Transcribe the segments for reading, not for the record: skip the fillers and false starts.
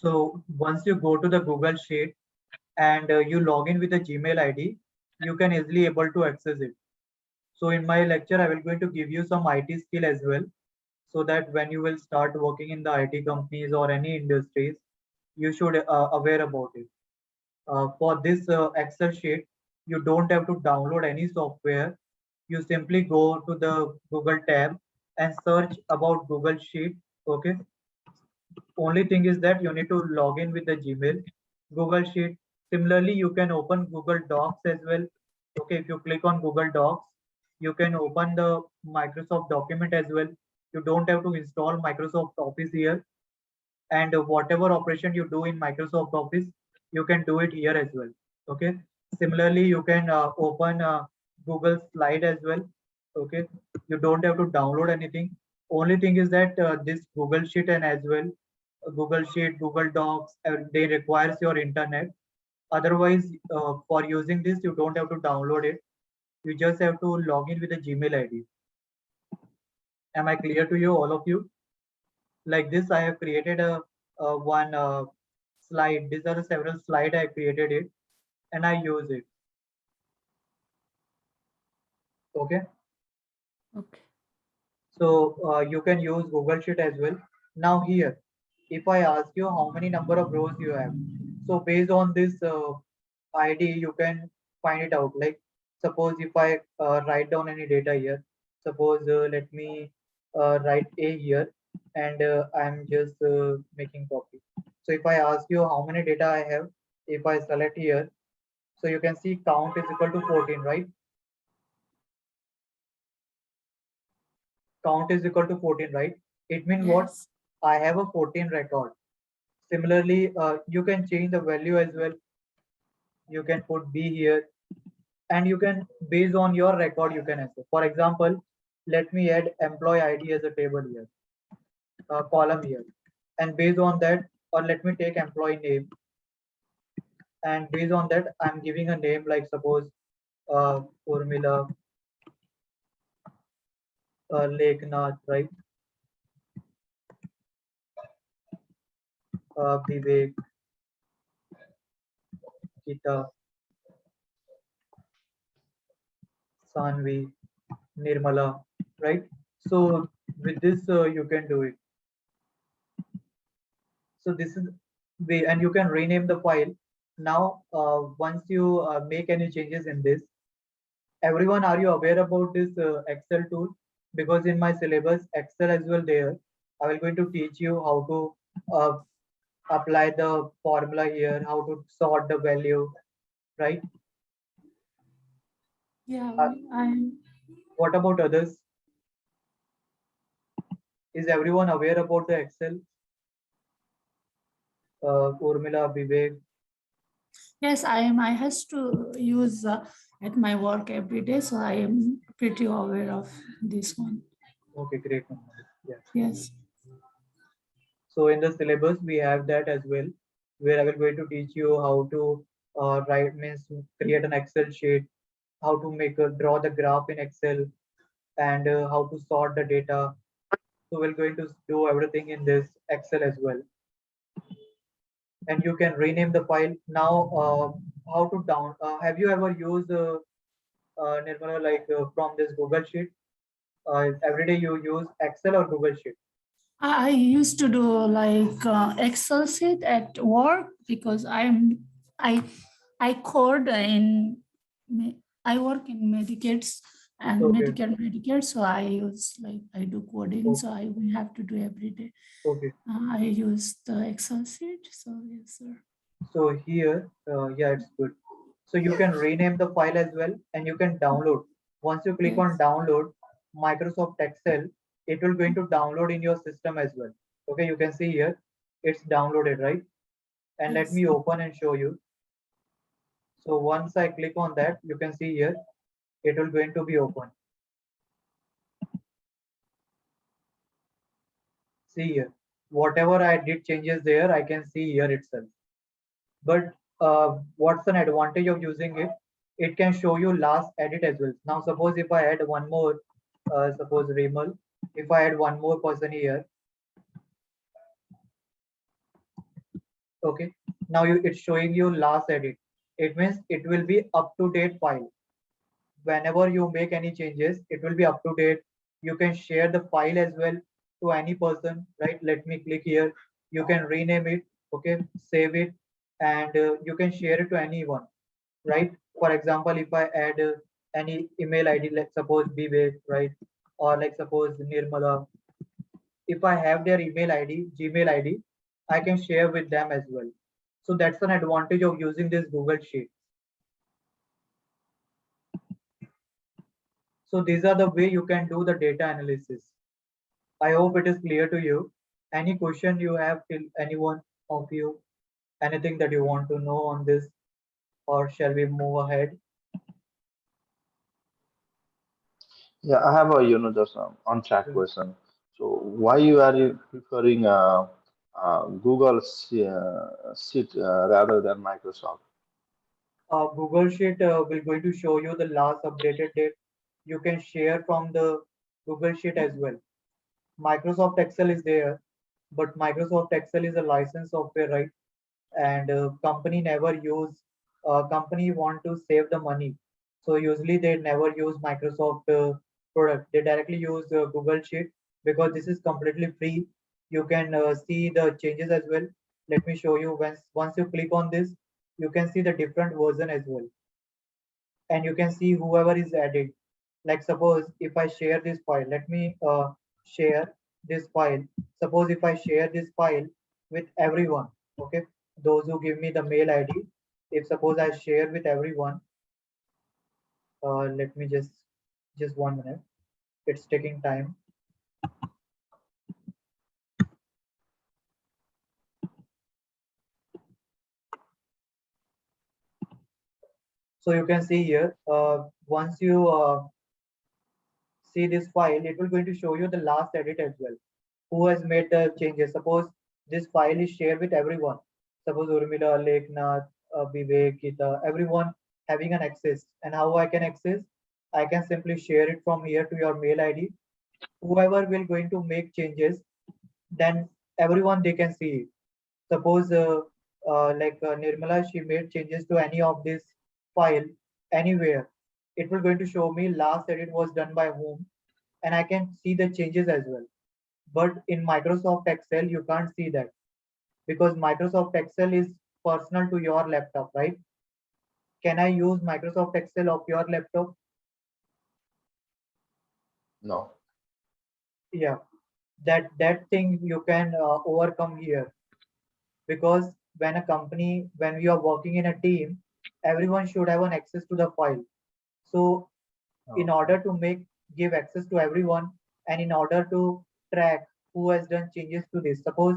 So once you go to the Google Sheet and you log in with a Gmail ID, you can easily able to access it. So in my lecture, I will going to give you some IT skill as well, so that when you will start working in the IT companies or any industries, you should aware about it. For this Excel sheet, you don't have to download any software. You simply go to the Google tab and search about Google Sheet. Okay. Only thing is that you need to log in with the Gmail, Google Sheet. Similarly, you can open Google Docs as well. Okay. If you click on Google Docs, you can open the Microsoft document as well. You don't have to install Microsoft Office here, and whatever operation you do in Microsoft Office, you can do it here as well. Okay. Similarly, you can open Google Slide as well. Okay. You don't have to download anything. Only thing is that this Google Sheet and as well Google Sheet, Google Docs, they requires your internet. Otherwise, for using this, you don't have to download it. You just have to log in with a Gmail ID. Am I clear to you, all of you? Like this, I have created a one slide. These are the several slide I created it, and I use it. Okay. Okay. So you can use Google Sheet as well. Now here, if I ask you how many number of rows you have, so based on this ID, you can find it out. Like suppose if I write down any data here, suppose let me write A here, and I'm just making copy. So if I ask you how many data I have, if I select here, so you can see count is equal to 14, right? Count is equal to 14, right? It means what? Yes. I have a 14 record. Similarly, you can change the value as well. You can put B here, and you can, based on your record, you can answer. For example, let me add employee ID as a table here, column here. And based on that, or let me take employee name. And based on that, I'm giving a name like suppose Urmila Leknath, right? Vivek, Gita, Sanvi, Nirmala, right? So with this, you can do it. So this is way, and you can rename the file. Now, once you make any changes in this, everyone, are you aware about this Excel tool? Because in my syllabus, Excel as well there, I will going to teach you how to uh, apply the formula here, how to sort the value, right? Yeah, Uh, I'm. what about others? Is everyone aware about the Excel? Urmila, Vivek. Yes, I am. I has to use at my work every day, so I am pretty aware of this one. Okay, great. Yeah. Yes. So in the syllabus, we have that as well, where I will going to teach you how to write means create an Excel sheet, how to make draw the graph in Excel, and how to sort the data. So we're going to do everything in this Excel as well. And you can rename the file. Now, how to down? Have you ever used Nirmala, like from this Google Sheet? Every day you use Excel or Google Sheet? I used to do like Excel sheet at work because I I code in I work in Medicaid and Okay, Medicare, so I use like I do coding, okay, so I will have to do every day. okay. I use the Excel sheet, so yes, sir. So here, yeah, it's good. So you can rename the file as well, and you can download. Once you click on Yes. download Microsoft Excel, it will going to download in your system as well. Okay, you can see here, it's downloaded, right? And let Yes. me open and show you. So once I click on that, you can see here, it will going to be open. See here, whatever I did changes there, I can see here itself. But what's an advantage of using it? It can show you last edit as well. Now suppose if I add one more, suppose Remal, if I add one more person here, Okay, now it's showing you last edit. It means it will be up to date file. Whenever you make any changes, it will be up to date. You can share the file as well to any person, right? Let me click here. You can rename it, okay, save it, and you can share it to anyone, right? For example, if I add any email ID, let's suppose Vivek, right? Or like suppose Nirmala, if I have their email ID, Gmail ID, I can share with them as well. So that's an advantage of using this Google Sheet. So these are the way you can do the data analysis. I hope it is clear to you. Any question you have till anyone of you, anything that you want to know on this, or shall we move ahead? Yeah, I have a just on track question. So why you are you preferring Google Sheet rather than Microsoft? Google Sheet will going to show you the last updated date. You can share from the Google Sheet as well. Microsoft Excel is there, but Microsoft Excel is a licensed software, right? And company never use, company want to save the money, so usually they never use Microsoft product. They directly use Google Sheet because this is completely free. You can see the changes as well. Let me show you. Once you click on this, you can see the different version as well, and you can see whoever is added. Like suppose if I share this file, let me share this file. Suppose if I share this file with everyone, okay, those who give me the mail ID, if suppose I share with everyone, let me just 1 minute, it's taking time. So you can see here, once you see this file, it will going to show you the last edit as well, who has made the changes. Suppose this file is shared with everyone. Suppose Urmila, Leknath, Vivek, Gita, everyone having an access. And how I can access? I can simply share it from here to your mail ID. Whoever will going to make changes, then everyone they can see it. Suppose Nirmala, she made changes to any of this file anywhere. It will going to show me last edit was done by whom, and I can see the changes as well. But in Microsoft Excel, you can't see that because Microsoft Excel is personal to your laptop, right? Can I use Microsoft Excel of your laptop? No. Yeah, that thing you can overcome here, because when we are working in a team, everyone should have an access to the file. So in No. order to give access to everyone, and in order to track who has done changes to this, suppose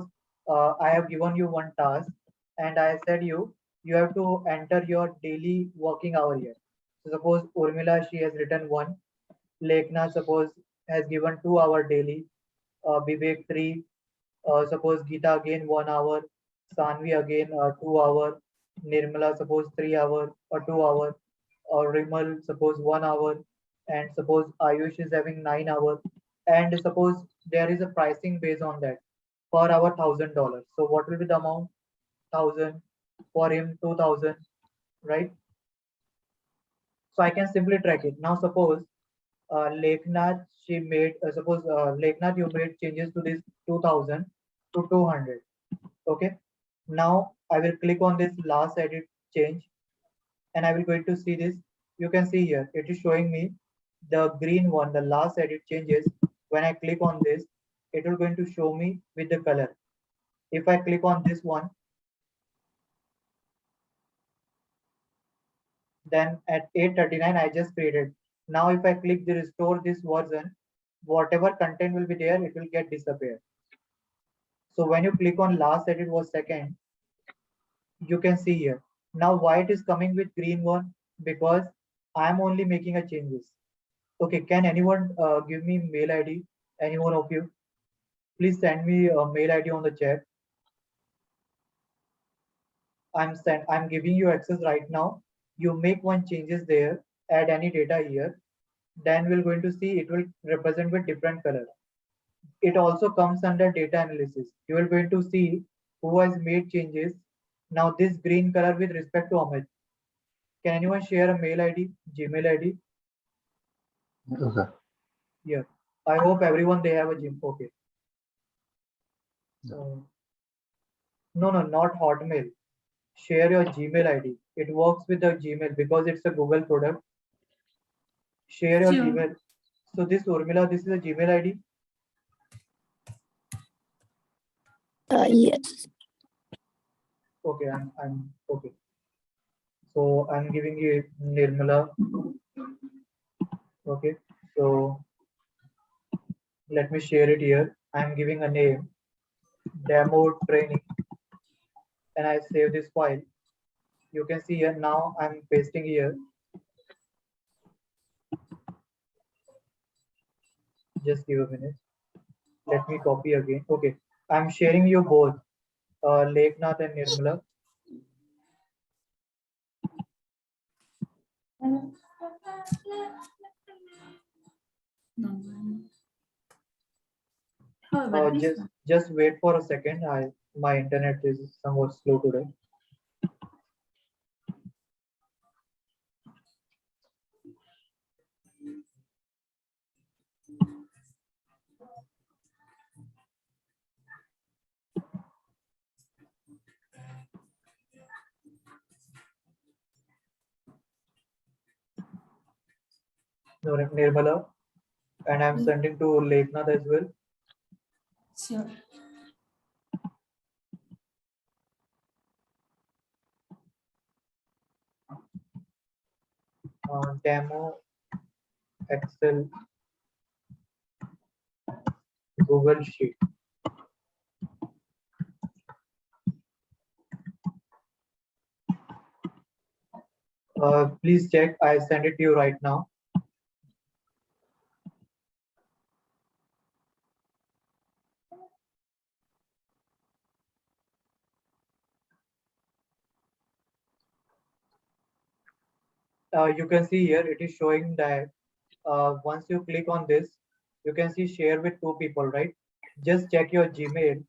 I have given you one task and I said you have to enter your daily working hour here. So suppose Urmila, she has written 1, Lekna suppose has given 2 hour daily, Vivek 3, suppose Gita again 1 hour, Sanvi again 2 hour, Nirmala suppose 3 hour or 2 hour, or Rimal suppose 1 hour, and suppose Ayush is having 9 hours, and suppose there is a pricing based on that, per hour $1,000. So what will be the amount? 1,000 for him, 2,000, right? So I can simply track it. Now suppose Leknath, she made suppose Leknath, you made changes to this 2,000 to 200. Okay. Now I will click on this last edit change, and I will going to see this. You can see here, it is showing me the green one, the last edit changes. When I click on this, it will going to show me with the color. If I click on this one, then at 8:39 I just created. Now if I click the restore this version, whatever content will be there, it will get disappear. So when you click on last edit was second, you can see here. Now why it is coming with green one? Because I am only making a changes. Okay, can anyone give me mail ID? Anyone of you? Please send me a mail ID on the chat. I'm giving you access right now. You make one changes there, add any data here, then we're going to see it will represent with different color. It also comes under data analysis. You are going to see who has made changes Now this green color with respect to Amit. Can anyone share a mail ID, Gmail ID? Okay. Yeah. I hope everyone they have a Gmail. Okay. Yeah. No, not Hotmail. Share your Gmail ID. It works with the Gmail because it's a Google product. Share your Sure. Gmail. So this Urmila, this is a Gmail ID. Yes. Okay, I'm okay. So I'm giving you Nirmala. Okay, so let me share it here. I'm giving a name, demo training, and I save this file. You can see here now I'm pasting here. Just give a minute. Let me copy again. Okay, I'm sharing you both, Leknath and Nirmala. How about this Just one? just wait for a second. My internet is somewhat slow today. Nirmala, and I'm sending to Leknath as well. Sure. Demo Excel Google Sheet. Please check. I send it to you right now. You can see here it is showing that once you click on this, you can see share with two people, right? Just check your Gmail.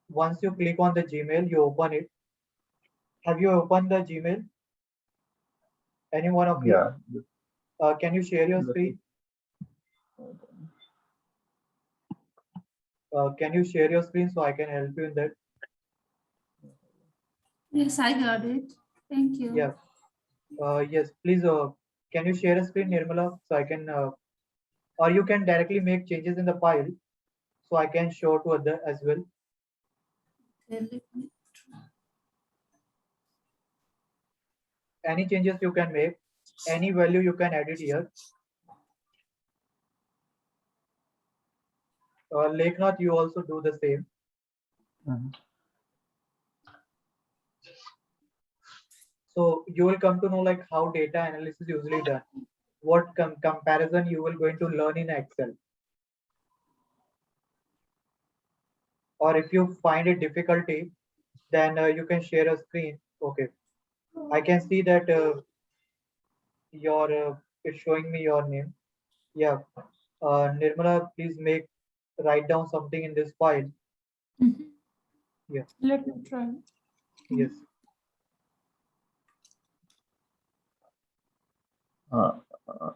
Once you click on the Gmail, you open it. Have you opened the Gmail? Any one of you? Yeah. Can you share your screen? Can you share your screen so I can help you in that? Yes, I got it. Thank you. Yeah. Yes, please. Can you share a screen, Nirmala, so I can, or you can directly make changes in the file, so I can show to other as well. Okay, let me try. Any changes you can make, any value you can edit here. Leknath, you also do the same. Mhm. So you will come to know like how data analysis is usually done. What comparison you will going to learn in Excel. Or if you find it difficulty, then you can share a screen. Okay, I can see that your it's showing me your name. Yeah, Nirmala, please write down something in this file. Mhm. Yeah. Let me try. Yes. Uh,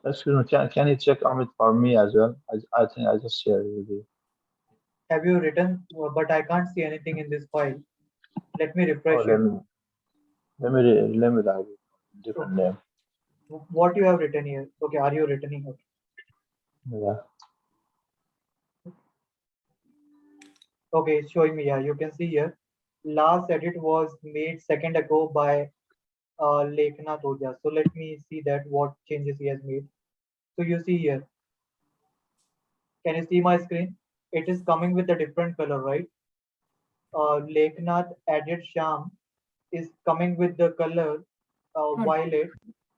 Excuse me, can you check Amit for me as well? I think I just shared with you. Have you written? But I can't see anything in this file. Let me Oh, refresh it. let me write it. Different Okay. name. What you have written here? Okay, are you writing? Okay. Yeah. Okay, it's showing me. Yeah, you can see here. Last edit was made second ago by Leknath Oja. So let me see that what changes he has made. So you see here. Can you see my screen? It is coming with a different color, right? Leknath added Sham is coming with the color violet,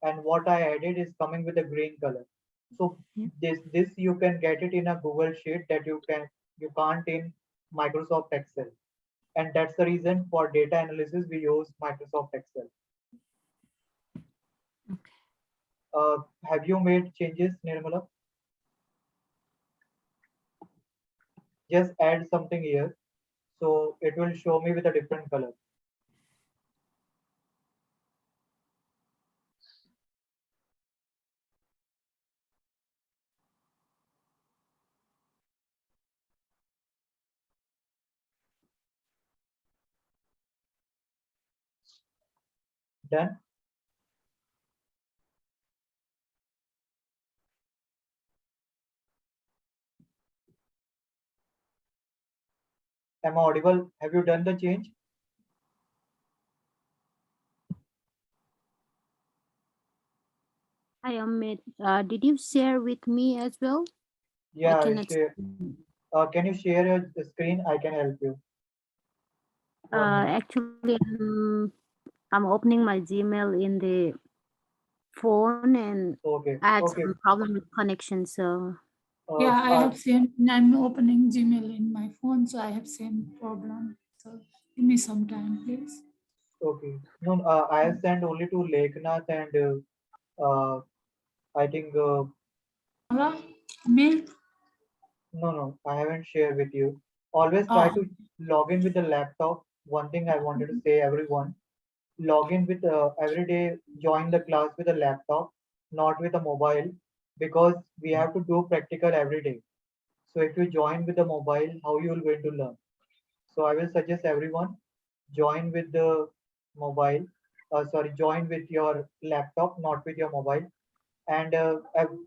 and what I added is coming with a green color. So this you can get it in a Google Sheet that you can't in Microsoft Excel, and that's the reason for data analysis we use Microsoft Excel. Have you made changes, Nirmala? Just add something here, so it will show me with a different color. Done? Am I audible? Have you done the change? Hi, Amit. Did you share with me as well? I Yeah, cannot. share. Can you share your screen? I can help you. 1 minute. Actually, I'm opening my Gmail in the phone, and Okay. I had Okay. some problem with connection. So Yeah, I Uh, have same. I'm opening Gmail in my phone, so I have same problem. So give me some time, please. okay. No, I have sent only to Leknath and I think Mala, mail. no, I haven't shared with you. Always try Oh, to log in with the laptop. One thing I wanted to say, everyone, log in with every day. Join the class with a laptop, not with a mobile, because we have to do practical every day. So if you join with the mobile, how you will going to learn? So I will suggest everyone join with the mobile. Sorry, join with your laptop, not with your mobile. And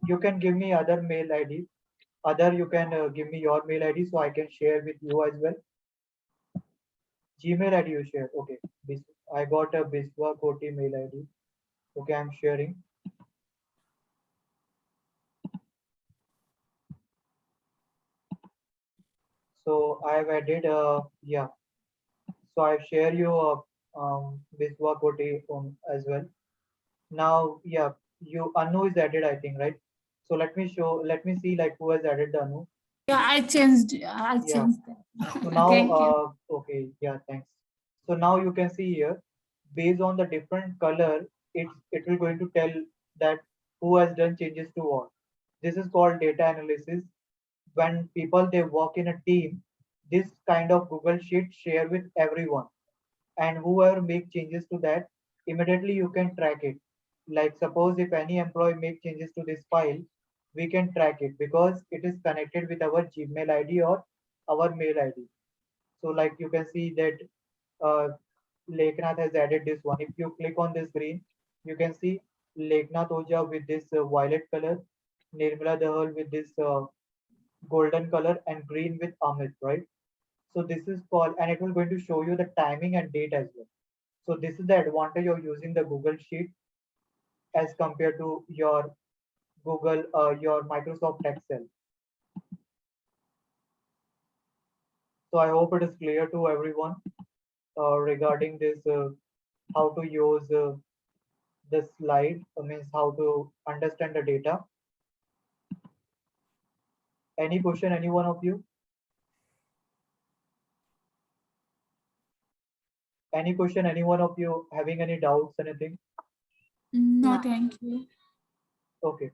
you can give me other mail ID. Other, you can give me your mail ID so I can share with you as well. Gmail ID you share. Okay. I got a Biswa Koti mail ID. Okay, I'm sharing. So I've added yeah. So I've shared you Biswa Koti as well. Now, yeah, you Anu is added, I think, right? So let me see like who has added the Anu. yeah, I changed. I Yeah. changed So that. now, Thank you. okay, yeah, thanks. So now you can see here, based on the different color, it will going to tell that who has done changes to what. This is called data analysis. When people they work in a team, this kind of Google Sheet share with everyone, and whoever make changes to that, immediately you can track it. Like suppose if any employee make changes to this file, we can track it because it is connected with our Gmail ID or our mail ID. So like you can see that uh, Leknath has added this one. If you click on this green, you can see Leknath Oja with this violet color, Nirmala Dahal with this golden color, and green with Amit, right? So this is called, and it will going to show you the timing and date as well. So this is the advantage of using the Google Sheet as compared to your Microsoft Excel. So I hope it is clear to everyone regarding this, how to use the slide, means how to understand the data. Any question, any one of you? Any question, any one of you having any doubts, anything? No, no. thank you. Okay.